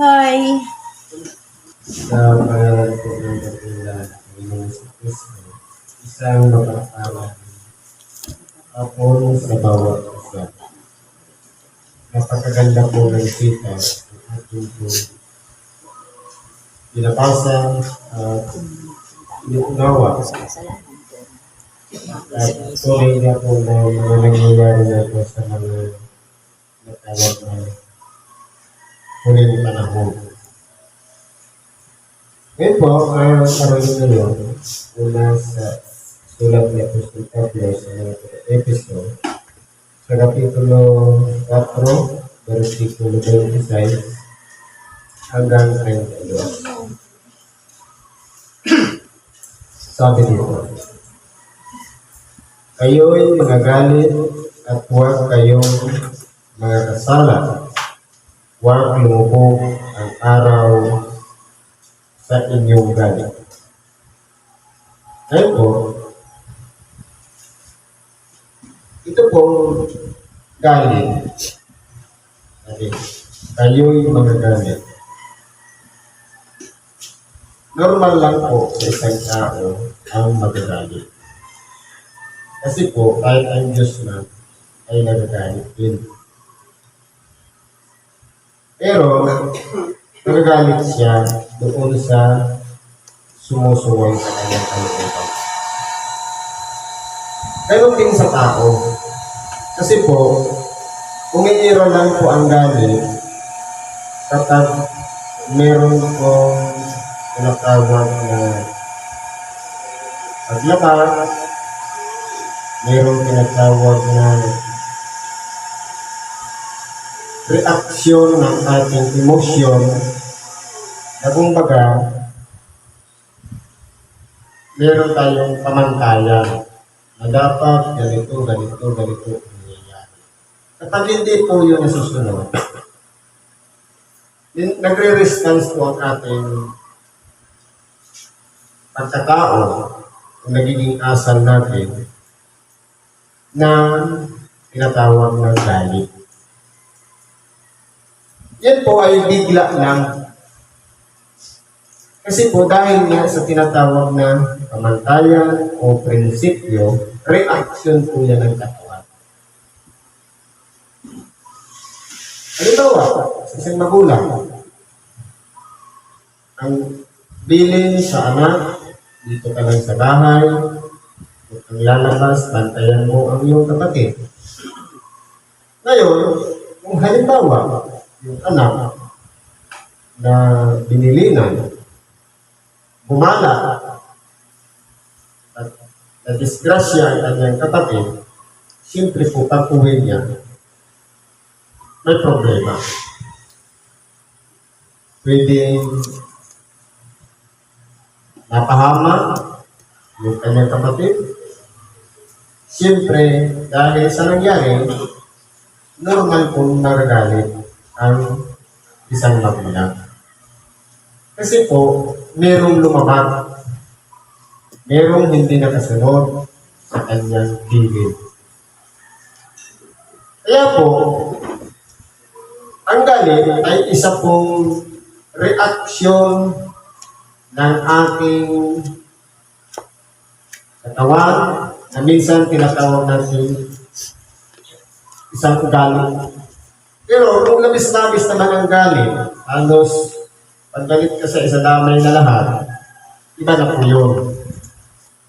Hi. Sa pangalan po ng Dakilan, Panginoon sa Kristo, isang mapagpalang hapon sa bawat isa. Napakaganda po ng sita ng ating po binabasa at inuunawa at tuloy na po na mga nangyayari na po sa mga natawag na huling panahon. Ngayon po, ang karamihan ngayon, una sa sulat ni Apostol Pablo sa mga Episo, sa Kapitulo 4, versikulo 26 hanggang 32. Sabi dito, kayo'y magagalit at huwag kayong mga kasala. Huwag lumubog ang araw sa inyong galit. Ngayon po, ito pong galit, kayo'y mga galit. Normal lang po sa isang tao ang magagalit. Kasi po, kahit ang Diyos na ay nagagalit din. Pero, nagagalit siya doon sa sumusuway sa kanyang kalooban. Ganon din sa tao. Kasi po, umiira lang po ang galit kapag meron pong tinatawag na paglabas, meron tinatawag na reaksyon ng ating emosyon na kumbaga meron tayong pamantayan na dapat ganito nangyayari. Kapag hindi po yun nasusunod, nagre-response po ang ating pagkatao kung nagiging asal natin na tinatawag na galit. Yan po ay bigla lang. Kasi po dahil nga sa tinatawag na pamantayan o prinsipyo, reaction po yan ng katawan. Halimbawa, sa isang magulang, ang bilin sa anak, dito ka lang sa bahay, kung ang lalabas, bantayan mo ang iyong kapatid. Ngayon, kung halimbawa, yung anak na binilinan, bumala, at na-disgrasya ang kanyang kapatid, siyempre po pag-uwi niya, may problema. Pwedeng napahama yung kanyang kapatid. Siyempre, dahil sa nangyari, normal po nagagalit ang isang magulang. Kasi po, merong lumabag, merong hindi nakasunod sa kanyang bilin. Kaya po, ang galit ay isa pong reaksyon ng ating katawan na minsan tinatawag natin isang ugali. Pero kung labis-labis naman ang galit, halos pag galit ka sa isa damay na lahat, iba na po yun.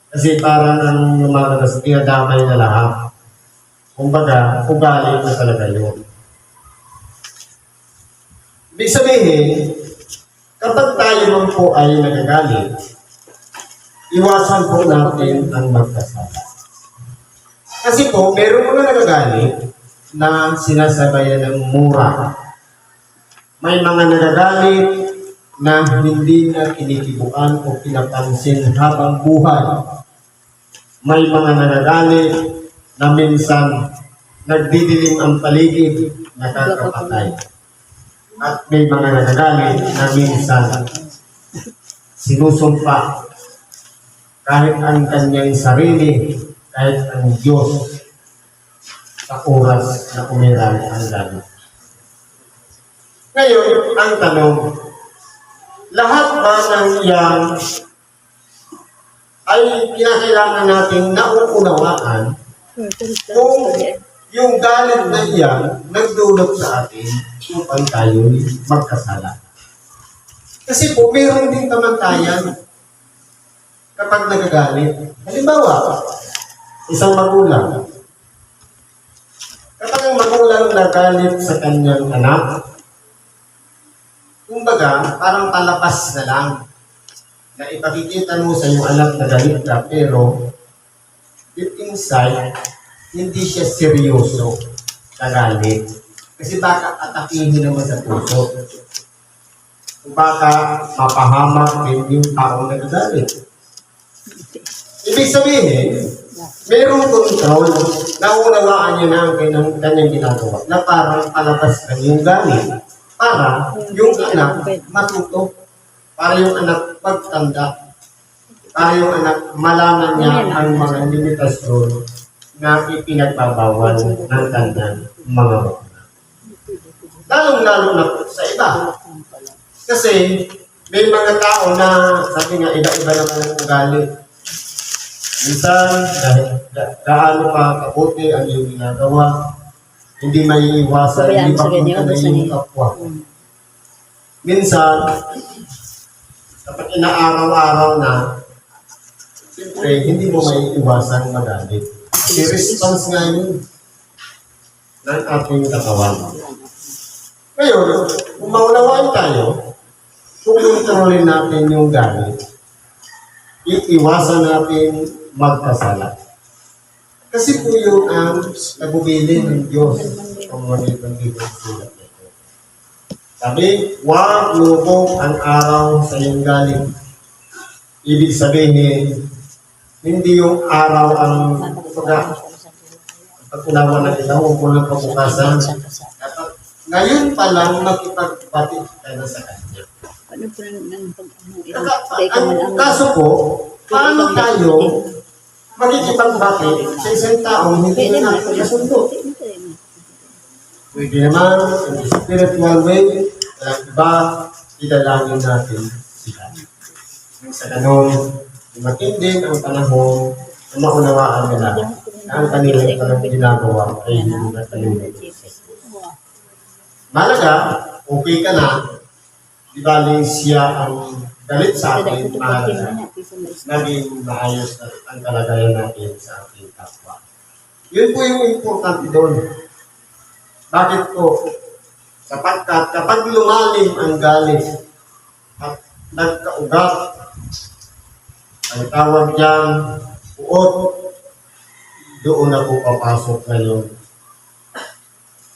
Kasi parang ang lumalabas, dinadamay na lahat. Kumbaga, ugali na talaga yun. Ibig sabihin, kapag tayo man po ay nagagalit, iwasan po natin ang magkasala. Kasi po, meron mga nagagalit na sinasabayan ng mura. May mga nagagalit na hindi na kinikibuan o pinapansin habang buhay. May mga nagagalit na minsan nagdidilim ang paligid, nakakapatay. At may mga nagagalit na minsan sinusumpa kahit ang kanyang sarili, kahit ang Diyos sa oras na umiral ang galit. Ngayon, ang tanong, lahat ba ng iyan ay kinakailangan natin nauunawaan kung yung galit na iyan nagdulot sa atin upang tayo magkasala. Kasi po, mayroon din kamantayan kapag nagagalit. Halimbawa, isang magulang. Kapag ang magulang nagalit sa kanyang anak, kumbaga, parang palapas na lang na ipakikita mo sa iyong anak na galit ka, pero deep inside, hindi siya seryoso na galit. Kasi baka atakihin naman sa puso. Baka mapahamak din yung taong nagagalit. Ibig sabihin, mayroong control, naunawaan niya na ang kanyang ginagawa, na parang palabas na yung galit para yung anak matuto, para yung anak magtanda, para yung anak malaman niya ang mga limitasyon na ipinagbabawal ng kanyang mga magulang. Lalong-lalo na sa iba. Kasi may mga tao na, sabi nga, iba-iba naman ang ugali. Minsan, gaano ka kabuti ang iyong ginagawa, hindi may iwasan, hindi papunta na yung kapwa. Minsan, kapag inaaraw-araw na, siyempre, hindi mo may iwasan magalit. Kasi response nga yun ng ating katawan. Ngayon, kung maunawaan tayo, kung kontrolin natin yung galit, iiwasan natin magkasala. Kasi po yung ang nagubili ng Diyos kung manitong dito sulat nito. Sabi, huwag lubog ang araw sa iyong galit. Ibig sabihin, hindi yung araw ang pag-unawa ng ito, huwag mo ng pagbukasan. Ngayon pa lang makipagpatid ka na sa Kanya. Ang kaso po, paano tayo makikipagbati sa isang taong hindi na natin kasundo? Pwede naman, in the spiritual way, walang iba, idalangin natin sila. Sa ganun, matindin ang panahon na maunawaan nila na ang kanilang ginagawa ay hindi na kalimutan. Malaga, okay ka na, di bali siya ang galit sa atin, mahalaga, naging maayos na ang kalagayan natin sa ating kapwa. Yun po yung importante doon. Bakit po? Sapagkat kapag lumalim ang galit at nagkaugat, ang tawag dyan, uot, doon na po papasok ngayon.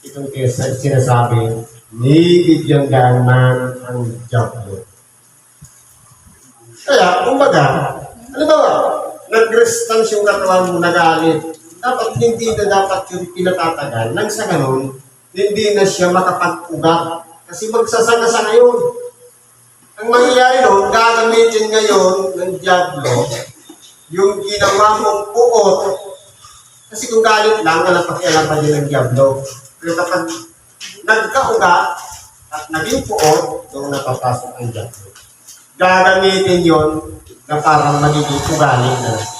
Itong sinasabi, nibigyan gaanan ang Diablo. Kaya, kumbaga, halimbawa, nag-restance yung katawan mo nagalit, dapat hindi na dapat yung pinatatagal. Nang sa ganun, hindi na siya makapag-ugat. Kasi magsasanga-sanga yun. Ang mangyayari nun, gagamitin ngayon ng Diablo, yung ginawa mong puot. Kasi kung galit lang, walang pakialam pa din ng Diablo. Pero kapag nagkaugat at naging puot, doon napapasok ang Diablo. Gagamitin yon na parang magiging ugali na natin.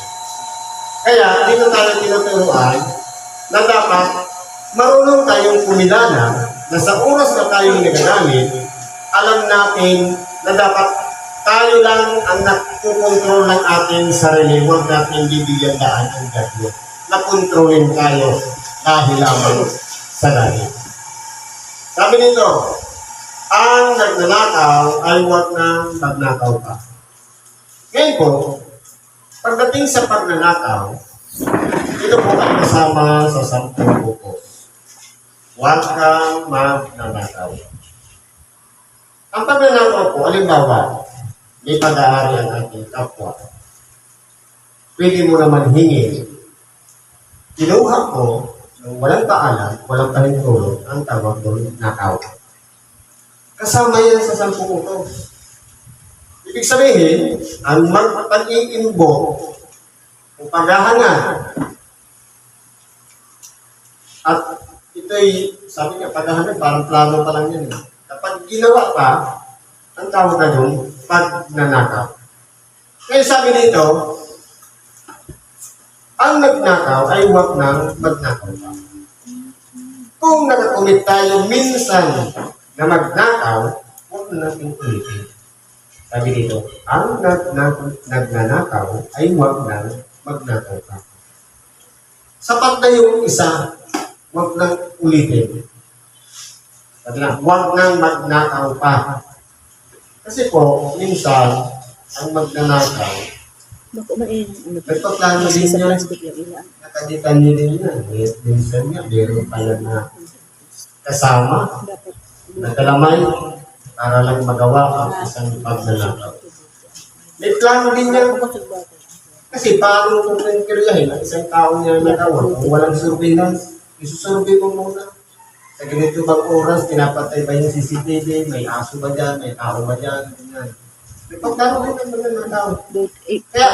Kaya, dito tayo tinuturuan na dapat marunong tayong kumilala na sa oras na tayong nagagamit, alam natin na dapat tayo lang ang nakukontrol ng ating sarili, huwag natin bibigyan daan ang Diablo. Nakontrolin tayo dahil lamang sa galit. Sabi nito, ang nagnanakaw ay huwag nang magnakaw pa. Ngayon po, pagdating sa pagnanakaw, ito po ay kasama sa 10 utos. Huwag kang magnanakaw. Ang pagnanakaw po, halimbawa, may pag-aari ang ating kapwa. Pwede mo naman hingin. Kinuha ko, nung walang paalam, walang panintulog, ang tawag doon, nakaw. Kasama yan sa 10 utos. Ibig sabihin, ang magpag-iimbo, ang paghahangad, at ito'y, sabi niya, paghahangad, parang plano pa lang yan. Kapag ginawa pa, ang tawag na doon, pagnanakaw. Kaya sabi dito, ang nagnakaw ay huwag nang magnakaw pa. Kung nakakumit tayo minsan na magnakaw, huwag na natin ulitin. Sabi dito, ang nagnanakaw ay huwag nang magnakaw pa. Sapat na yung isa, huwag nang ulitin. Sabi na, huwag nang magnakaw pa. Kasi po, minsan, ang magnanakaw, nagpaplano din niya, nakaditan niya din yan. Minsan niya, meron pala na kasama, nagkalamay, para lang magawa ang isang pagnanakaw. May plano din niya. Kasi paano kung kiryahin ang isang tao niya nagawa kung walang surveillance, isusurvey mo muna. Sa ganito bang oras, pinapatay ba yung CCTV, may aso ba dyan, may tao ba dyan, ganyan. May pagkaro din ang mga tao. Kaya,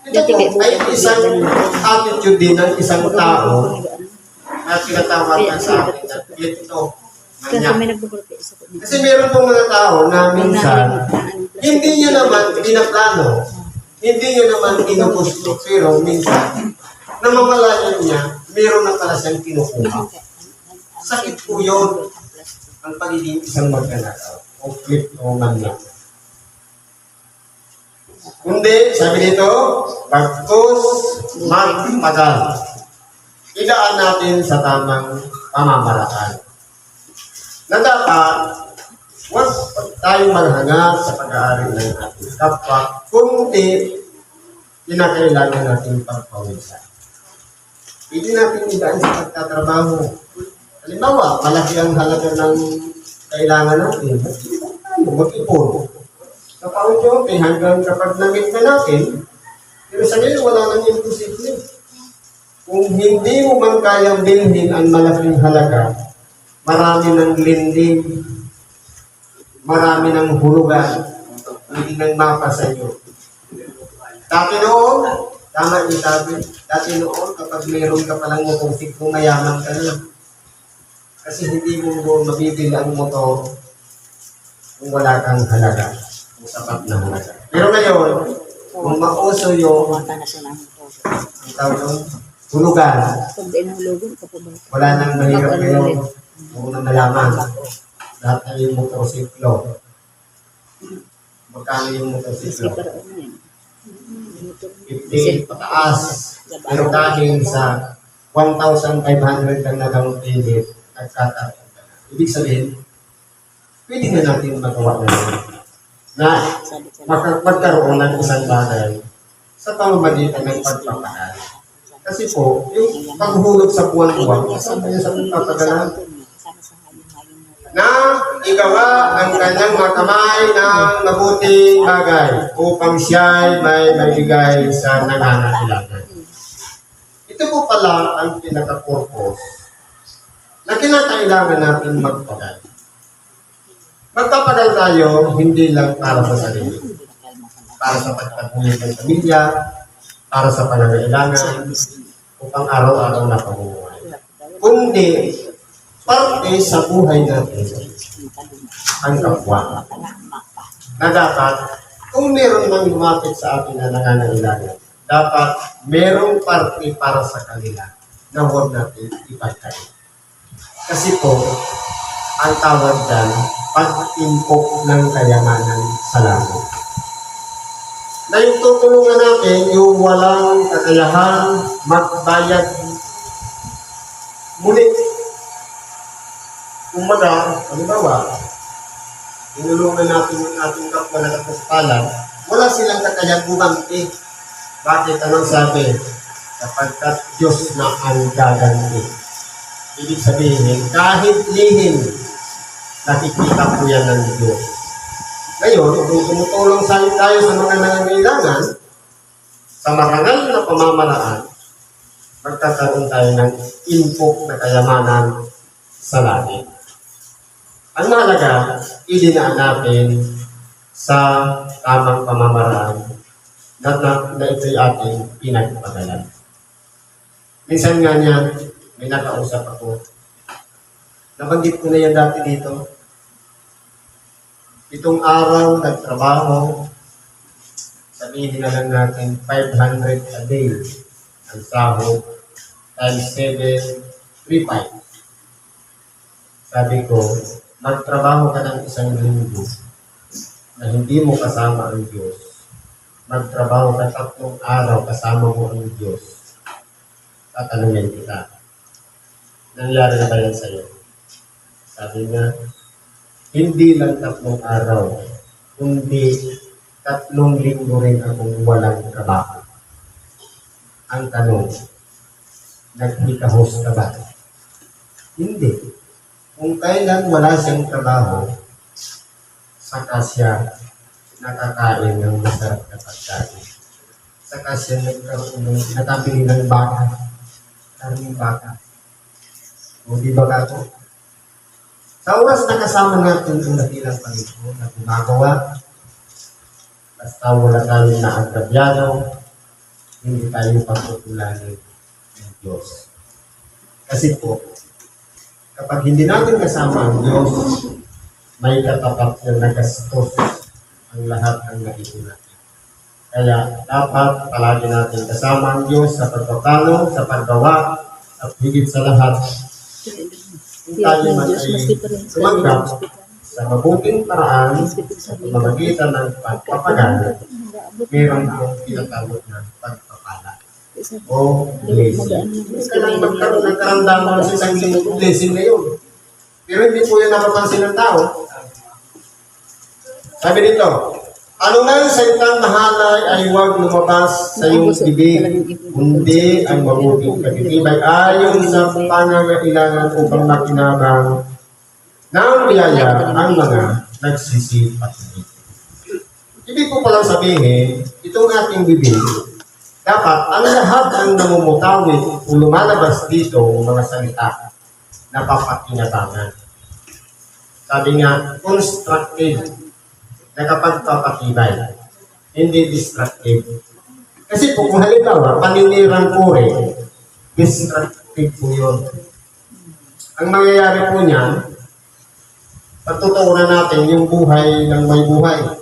ito po ay isang attitude din ng isang tao na tinatawag na sa akin na ito, manyak. Kasi meron pong mga tao na minsan, hindi nyo naman pinaplano, hindi nyo naman kinukusto, pero minsan, namamalayan niya, meron na pala siyang kinukuha. Sakit po yun ang pagiging isang magnanakaw o flip o manyak. Kundi, sabi dito, bagkus magpagal. Idaan natin sa tamang pamamaraan. Na dapat, huwag tayong maghangad sa pag-aari ng ating kapwa, kundi kinakailangan natin pagpawisan. Hindi natin idaan sa pagtatrabaho. Halimbawa, malaki ang halaga ng kailangan natin. Mag-ipon. Sa paunti-unti hanggang kapag na-meet na natin, pero sa ngayon wala nang imposible. Kung hindi mo man kayang bilhin ang malaking halaga, marami ng lending, marami ng hulugan, hindi nang mapa sa iyo. Dati noon, tama yung sabi, dati noon kapag meron ka palang motosiklo, mayaman ka na. Kasi hindi mo mabibili ang motor kung wala kang halaga. Sapat na halaga. Pero ngayon, kung mauso yung ang tawag ng hulugan, wala nang mahirap ngayon. Huwag nang nalaman. Lahat na yung motorsiklo. Magkano yung motorsiklo? 50 pataas. Pero dahil sa 1,500 ang nagawang payment, nagkataon ka na. Ibig sabihin, pwede na natin magawa na na magkaroon ng isang bagay sa pamamagitan ng pagpapahal. Kasi po, yung paghulog sa buwan-buwan, kasama niya sa pagpapagalan na igawa ang kanyang mga kamay ng mabuting bagay upang siya'y may magbigay sa nangangailangan. Ito po pala ang pinaka-purpose na kinakailangan natin magpagal. Magpapagal tayo, hindi lang para sa sarili. Para sa pagpatuloy ng pamilya, para sa pangangailangan, upang araw-araw na pamumuhay. Kundi, parte sa buhay natin, ang kapwa. Na dapat, kung meron nang lumapit sa atin na nangangailangan, dapat merong parte para sa kanila na huwag natin ipagkain. Kasi po, ang tawag dyan, pag-impok ng kayamanan sa langit. Na yung tutulungan natin, yung walang kakayahan, magbayad muli. Kumaga, halimbawa, tinulungan natin yung ating kapwa na kapuspalan, wala silang kakayahan gumanti. Bakit? Anong sabi? Kapagkat Diyos na ang gaganti. Ibig sabihin, kahit lihim, nakikita po yan ng Diyos. Ngayon, kung tumutulong tayo sa mga nangangailangan, sa marangal na pamamaraan, magkakaroon tayo ng impok na kayamanan sa langit. Ang mahalaga, idinaan natin sa tamang pamamaraan na ito'y ating pinagpagalan. Minsan nga niya, may nakausap ako. Nabanggit ko na yan dati dito. Itong araw, nagtrabaho, sabihin na lang natin 500 a day ang sahod times 7, 3,500. Sabi ko, magtrabaho ka ng isang linggo na hindi mo kasama ang Diyos. Magtrabaho ka 3 araw kasama mo ang Diyos. Tatanungin kita, nangyari na ba yan sa'yo? Sabi niya, hindi lang 3 araw, kundi 3 linggo rin akong walang trabaho. Ang tanong, nagkikahos ka ba? Hindi. Kung kailan wala siyang trabaho, saka siya nakakain ng masarap na pagkain. Saka siya nakabili ng baka. Karning baka. O di ba ka ito? Sa oras na kasama natin ang dakilang Panginoon na gumagawa, basta wala tayong naagabyado, hindi tayo pagpupulanin ng Diyos. Kasi po, kapag hindi natin kasama ang Diyos, may katapat na nagastos ang lahat ng naipon natin. Kaya dapat palagi natin kasama ang Diyos sa pagpapalo, sa paggawa, at higit sa lahat, kung tayo man ay tumanggap sa mabuting paraan sa pamamagitan ng pagpapagal, meron akong tinatawag na pagpapala o blessing. Kailangan magkaroon ng karamdaman sa isang blessing na yun. Pero hindi po yan napapansin ng tao. Sabi dito, ano nga yung salitang mahalay ay huwag lumabas sa iyong bibig, kundi ang mabuting pagtitibay ayon sa pangangailangan upang makinabang ng biyaya ang mga nagsisipatuloy. Ibig ko palang sabihin, itong ating bibig, dapat ang lahat ng namumutawid o lumalabas dito mga salita na papakinabangan. Sabi nga, constructive, nakapagpapatibay, hindi destructive. Kasi po kung halimbawa, paninirang puri, destructive po yun. Ang mangyayari po niyan, pagtutuunan natin yung buhay ng may buhay.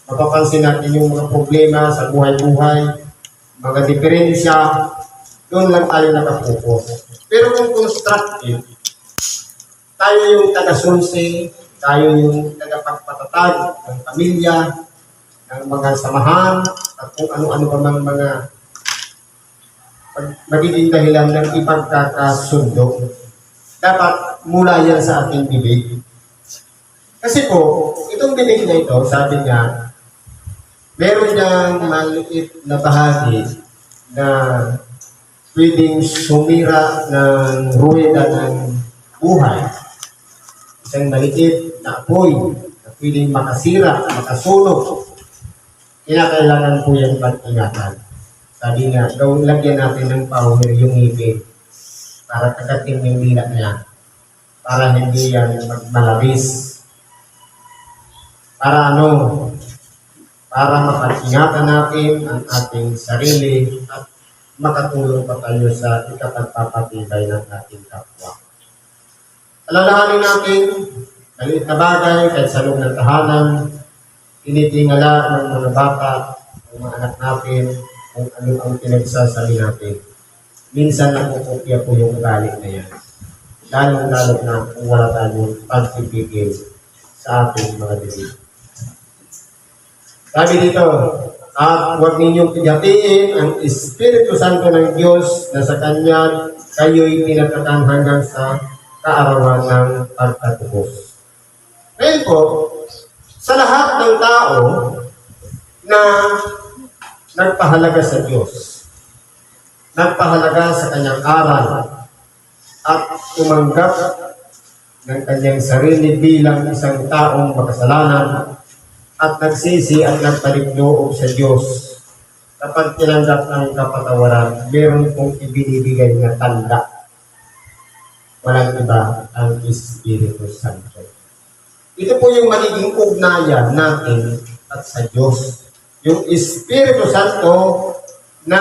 Mapapansin natin yung mga problema sa buhay-buhay, mga diferensya, doon lang tayo nakapokus. Pero kung constructive, tayo yung taga-sunsi, tayo yung tagapagpatatag ng pamilya, ng mga samahan, at kung ano-ano pa mang mga magiging dahilan ng ipagkakasundo. Dapat mula yan sa ating bibig. Kasi po, itong bibig na ito, sabi niya, meron niyang maliit na bahagi na pwedeng sumira ng rueda ng buhay. Isang maliit na apoy na pwedeng makasira, makasunog. Kailangan po yan pag-ingatan. Sabi nga, lagyan natin ng power yung ngipin para kagating yung dila niya. Para hindi yan magmalabis. Para ano? Para mapag-ingatan natin ang ating sarili at makatulong pa tayo sa ikapagpapatibay ng ating kapwa. Alalahanin natin, maliit na bagay kahit sa loob ng tahanan, tinitingala ng mga bata, ng mga anak natin, kung ano ang pinagsasabi natin. Minsan nakukopya po yung ugali na yan. Lalo na kung wala tayong pagpipigil sa ating mga bibig. Sabi dito, at huwag ninyong pigatiin ang Espiritu Santo ng Diyos na sa Kanya kayo'y tinatatan hanggang sa kaarawan ng pagtatubos. Ngayon po, sa lahat ng tao na nagpahalaga sa Diyos, nagpahalaga sa Kanyang aral, at tumanggap ng Kanyang sarili bilang isang taong makasalanan, at nagsisi at nagpaligdoob sa Diyos, kapag tinanggap ang kapatawaran, meron pong ibinibigay na tanda. Walang iba ang Espiritu Santo. Ito po yung magiging ugnayan natin at sa Diyos. Yung Espiritu Santo na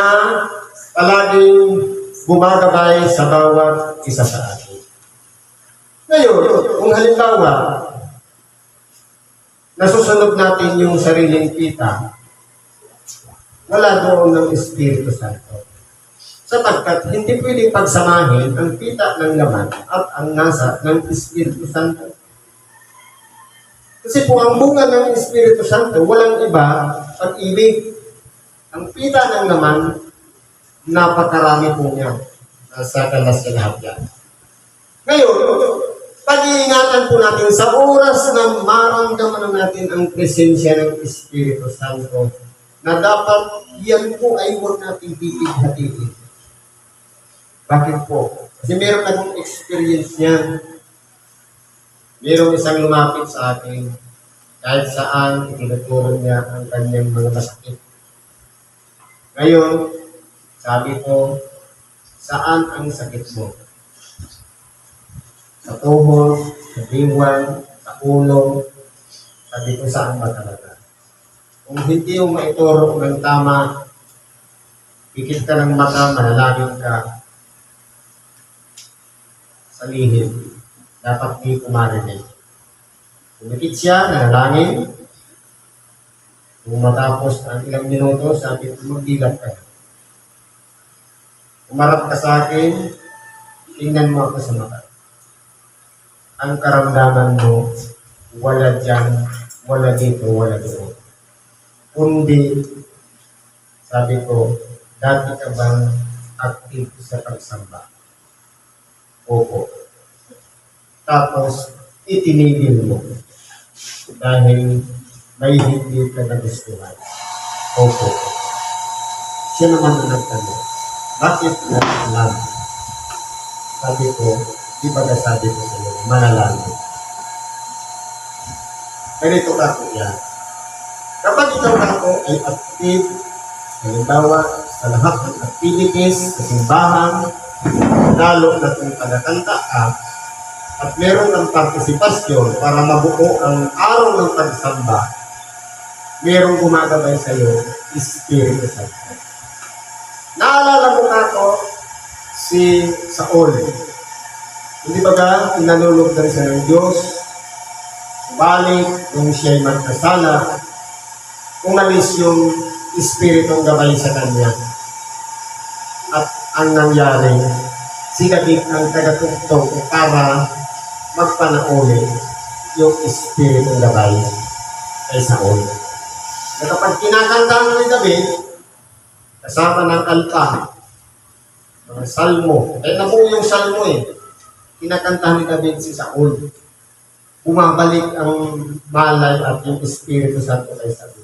palaging gumagabay sa bawat isa sa atin. Ngayon, kung halimbawa, nasusunod natin yung sariling kita, wala doon ng Espiritu Santo. Sapagkat hindi pwedeng pagsamahin ang kita ng laman at ang nasa ng Espiritu Santo. Kasi po ang bunga ng Espiritu Santo, walang iba, pag-ibig. Ang kita ng laman, napakarami po niya. Nasa kalas na lahat yan. Ngayon, pag-iingatan po natin sa oras na maramdaman natin ang presensya ng Espiritu Santo, na dapat yan po ay huwag natin pipighatiin. Bakit po? Kasi meron akong experience niyan. Merong isang lumapit sa akin, kahit saan itinuturo niya ang kanyang mga masakit. Ngayon, sabi ko, saan ang sakit mo? Sa tuhod, sa diwan, sa ulo, sabi ko saan ba talaga? Kung hindi mo maituro ng tama, pikit ka ng mata, manalangin ka sa lihim. Dapat di kumarinig. Kumikit siya, nanalangin. Kung matapos ang ilang minuto, sabi ko, magdilat ka. Umarap ka sa akin, tingnan mo ako sa mata. Ang karamdaman mo, wala dyan, wala dito, wala doon. Kundi, sabi ko, dati ka bang active sa pagsamba? Opo. Tapos, itinigil mo dahil may hindi ka nagustuhan. Opo. Siya naman ang nagtanong, bakit nalalang? Sabi ko, di ba sabi ko sa iyo, manalangin. Ganito ka po yan. Kapag ikaw ako ay active, halimbawa, sa lahat ng activities, sa simbahan, lalo na kung tagakanta ka, at meron ng partisipasyon para mabuo ang araw ng pagsamba, merong gumagabay sa iyo, Espiritu Santo. Naalala mo ka ko, si Saul. Hindi ba ka, inanulog na rin siya ng Diyos, balik, nung siya'y magkasala, umalis yung Espiritong gabay sa kanya. At ang nangyari, sigagit ang tagatugtog para magpanauli yung Espiritong gabay kay Saul. Na kapag kinakanta ni David, kasama ng alpa, mga salmo, eh nabuo yung salmo kinakanta ni David si Saul. Bumabalik ang malay at yung Espiritu Santo kay Saul.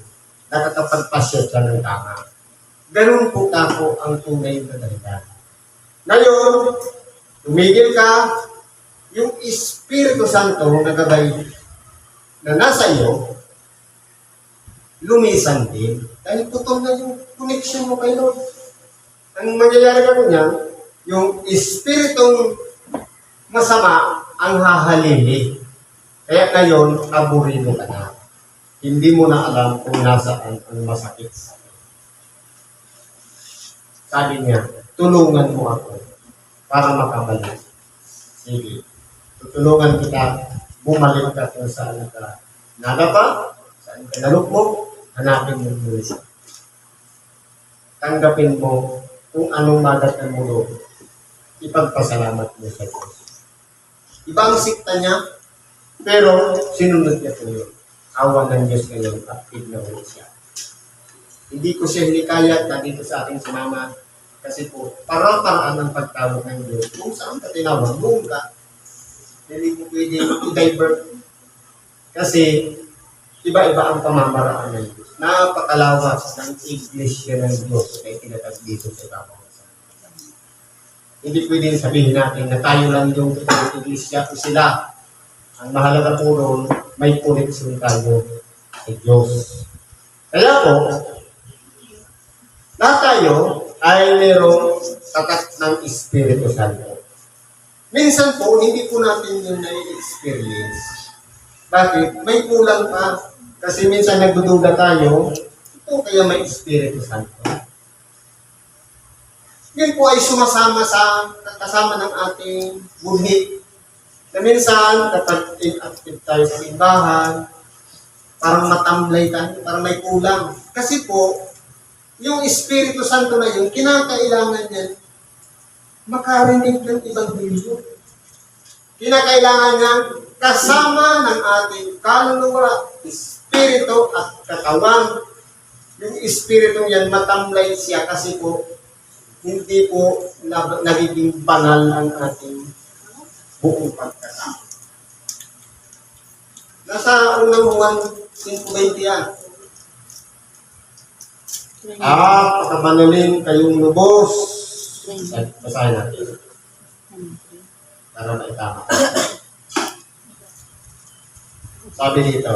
Nakakapagpasya siya ng tama. Ganun po ako ang tunay na dahilan. Ngayon, tumigil ka, yung Espiritu Santo na gabay na nasa iyo, lumisan din. Dahil putol na yung connection mo kay Lord. Ang mangyayari ka niya, yung Espiritong masama ang hahalili. Kaya ngayon, aburido ka na. Hindi mo na alam kung nasaan ang masakit sa iyo. Sabi niya, tulungan mo ako para makabalik. Sige, tutulungan kita, bumalik ka kung saan ka nagapa, saan ka nalukmo, hanapin mo muli siya. Tanggapin mo kung anong magatan mo doon. Ipagpasalamat mo sa Diyos. Ibang sikta niya, pero sinunod niya po yun. Awa ng Diyos ngayon, active na ulit siya. Hindi ko siya hinikayat na dito sa ating sinama kasi po, parang-paraan ng pagtawag ng Diyos. Kung saan ka tinawag, doon ka. Hindi mo pwedeng i-divert. Kasi, iba-iba ang pamamaraan ng Diyos. Napakalawak ng iglesia ng Diyos ay tinatag dito sa ibang bansa. Hindi pwedeng sabihin natin na tayo lang yung totoong iglesia o sila. Ang mahalaga po doon, may koneksyon tayo sa Diyos. Kaya po, lahat tayo ay mayroong tatak ng Espiritu Santo. Minsan po, hindi po natin yung na-experience. Bakit? May kulang pa. Kasi minsan nagdududa tayo, ito kaya may Espiritu Santo. Yan po ay sumasama sa kasama ng ating budhi. Na minsan, kapag inactive tayo sa simbahan, parang matamlay tayo, parang may kulang. Kasi po, yung Espiritu Santo na yun, kinakailangan niya makarinig ng Ebanghelyo. Kinakailangan niya kasama ng ating kaluluwa, Espiritu at katawan. Yung Espiritu yan, matamlay siya kasi po, hindi po nagiging banal ang ating buong pagkatao. Nasa unang Juan 5:20 yan. Pagkabanalin kayong lubos. Basahin natin. Para maitama. Sabi dito.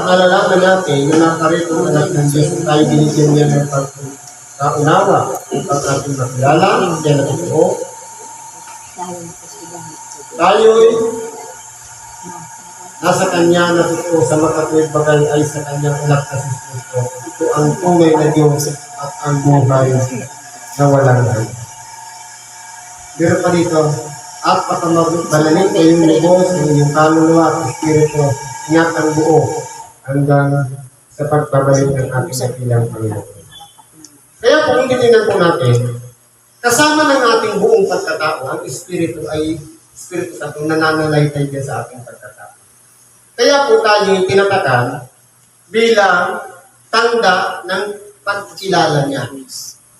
Nalalaman natin na nakarito ang anak ng Diyos tayo binigyan niya ng pagkaunawa at ating makilala, siya na totoo. Tayo'y nasa Kanya na totoo sa makatuwid bagay ay sa Kanyang anak na si Kristo. Ito ang tunay na Diyos at ang buhay na walang hanggan. Pero pa dito, at pakamagbalalin kayong lubos ng inyong kaluluwa at espiritu, ingat ang buo hanggang sa pagbabalik ng ating nakilang Panginoon. Kaya kung titingnan po natin, kasama ng ating buong pagkatao, ang Espiritu ay Espiritu Santo nananalaytay din sa ating pagkatao. Kaya po tayo tinatakan bilang tanda ng pagkilala niya,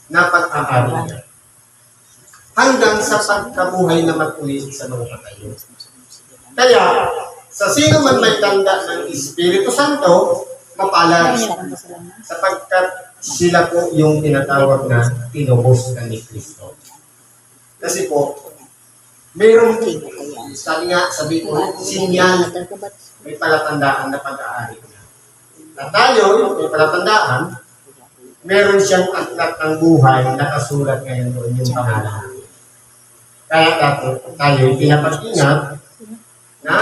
na pag-aari niya, hanggang sa pagkabuhay na matuloy sa mga patayo. Kaya, sa sino man may tanda ng Espiritu Santo, mapalad sapagkat sila po yung tinatawag na tinubos na ni Kristo. Kasi po, mayroong, sabi ko, sinyal, may palatandaan na pag-aari na. Na tayo, may palatandaan, meron siyang aklat ng buhay na kasulat ngayon doon yung pangalan. Kaya tayo pinapag-ingat na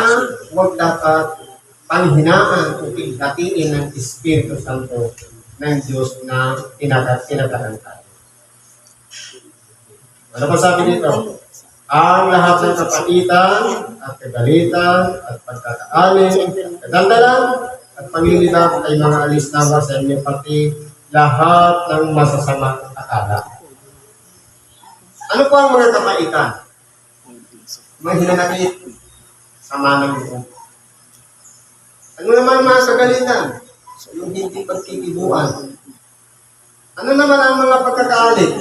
huwag dapat panghinaan o pighatiin ng Espiritu Santo ng Diyos na tinatakan tayo. Ano pa sabi dito? Ang lahat ng kapaitan at kagalitan at pagkakaalim, kadandalan at panglilibak ay mga alisnawa sa inyo pati lahat ng masasamang akala. Ano po ang mga kapaitan? Mga hinanakit, sama ng loob. Ano naman mga kagalitan? Yung hindi pagkikibuan. Ano naman ang mga pagkakaalit?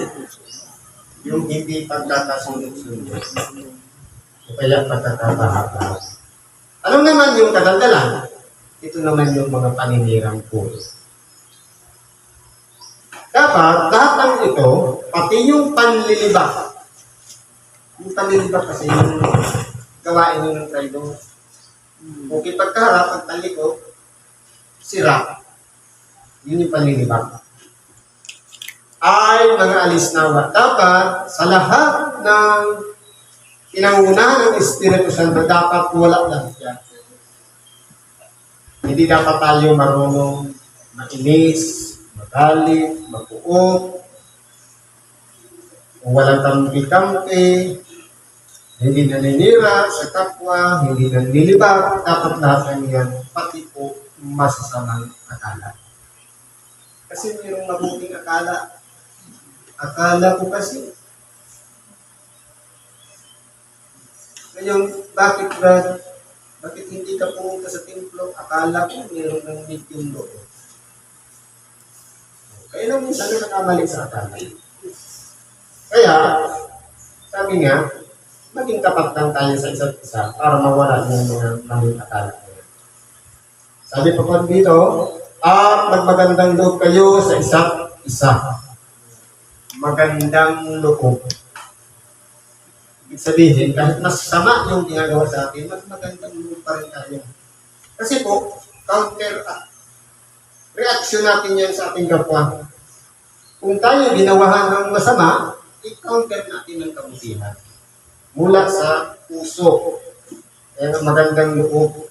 Yung hindi pagkakasunod-sunod. O kaya pagkakabahaba. Ano naman yung kadandalan? Ito naman yung mga paninirang puso. Dapat, lahat ng ito, pati yung panlilibak. Yung panlilibak kasi yung gawain nyo ng traidor. Kung pagkaharap at talikod, sira. Yun yung panlilibak. Ay mga alisnawa. Dapat sa lahat ng pinangunahan ng Espiritu Santo, dapat wala lang siya. Hindi dapat tayo marunong mainis, magalit, magpuot, kung walang tampi-tampi, hindi naninira sa kapwa, hindi nanlilibak, dapat lahat ng yan, pati po masasamang akala. Kasi mayroong mabuting akala. Akala ko kasi. Ngayon, bakit hindi ka pumunta sa templo? Akala ko mayroong ng medium loob. Kaya lang minsan na nakamalik sa akala. Kaya, sabi nga, maging tapat lang tayo sa isa't isa para mawala yung mga maling akala. Sabi pa po dito, magmagandang loob kayo sa isa't isa. Magandang loob. Ibig sabihin, kahit masama yung ginagawa sa atin, mas magandang loob pa rin tayo. Kasi po, reaction natin yan sa ating kapwa. Kung tayo ginawahan ng masama, i-counter natin ng kabutihan. mula sa puso. Kaya magandang loob.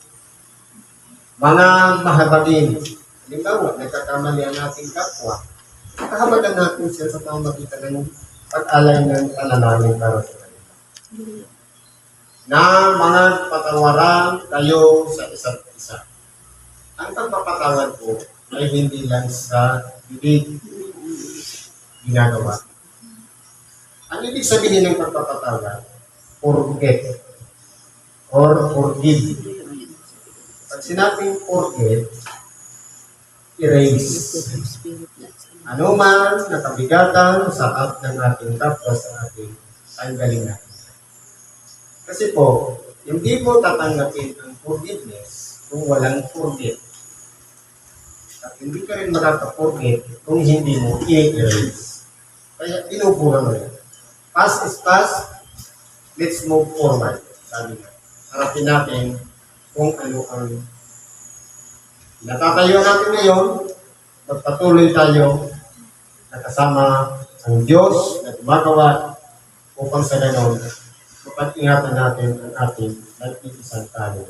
Mga mahabagin. Halimbawa, nagkakamali ang ating kapwa. Kahabagan natin siya sa pamamagitan ng pag-alay ng panalangin para sa kanila. Na mga patawaran kayo sa isa't isa. Ang pagpapatawad po ay hindi lang sa bibig ginagawa. Ang ibig sabihin ng pagpapatawad, forget or forgive. Pag sinabing forget, erase. Ano man nakabigatan sa ng ating kapwa sa ating tanggalin natin. Kasi po, hindi mo tatanggapin ang forgiveness kung walang forget. At hindi ka rin makaka-forget kung hindi mo i-erase. Kaya binubuhan mo yun. Past is past, let's move forward. Sabi nga, harapin natin kung ano ang natatayo natin ngayon, magpatuloy tayo na kasama ang Diyos na gumagawa upang sa ganon, mapag-ingatan natin ang ating nag-iisang tayo.